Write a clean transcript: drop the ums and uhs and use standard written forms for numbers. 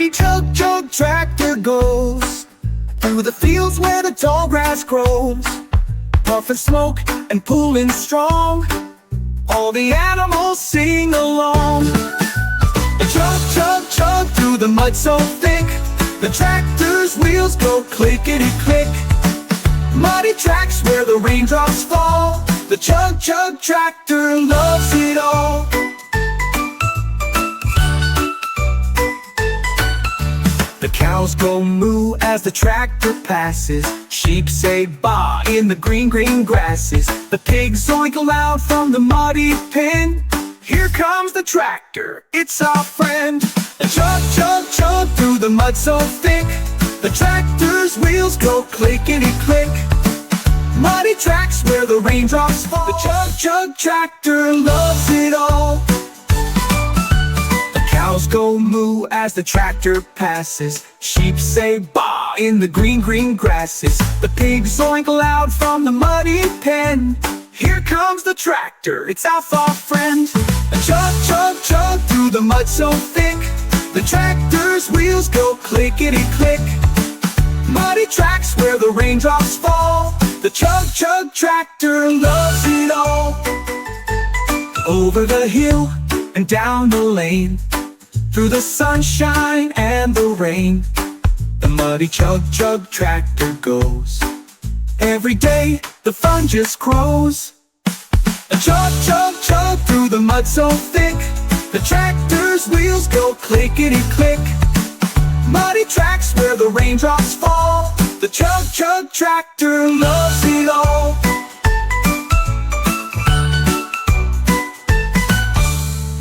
Muddy Chug Chug Tractor goes through the fields where the tall grass grows, puffing smoke and pulling strong. All the animals sing along. Chug, chug, chug through the mud so thick, the tractor's wheels go clickety-click. Muddy tracks where the raindrops fall, the Chug Chug Tractor loves it all. The cows go moo as the tractor passes, sheep say baa in the green, green grasses. The pigs zoink aloud from the muddy pen. Here comes the tractor, it's our friend. Chug, chug, chug through the mud so thick, the tractor's wheels go clickety-click. Muddy tracks where the raindrops fall, the Chug Chug Tractor loves it all. The cows go moo as the tractor passes, sheep say baa in the green, green grasses. The pigs zoink aloud from the muddy pen. Here comes the tractor, it's our friend. Chug, chug, chug through the mud so thick, the tractor's wheels go clickety-click. Muddy tracks where the raindrops fall, the Chug Chug Tractor loves it all. Over the hill and down the lane, through the sunshine and the rain, the Muddy Chug Chug Tractor goes. Every day the fun just grows. Chug, chug, chug through the mud so thick, the tractor's wheels go clickety-click. Muddy tracks where the raindrops fall, the Chug Chug Tractor loves it all.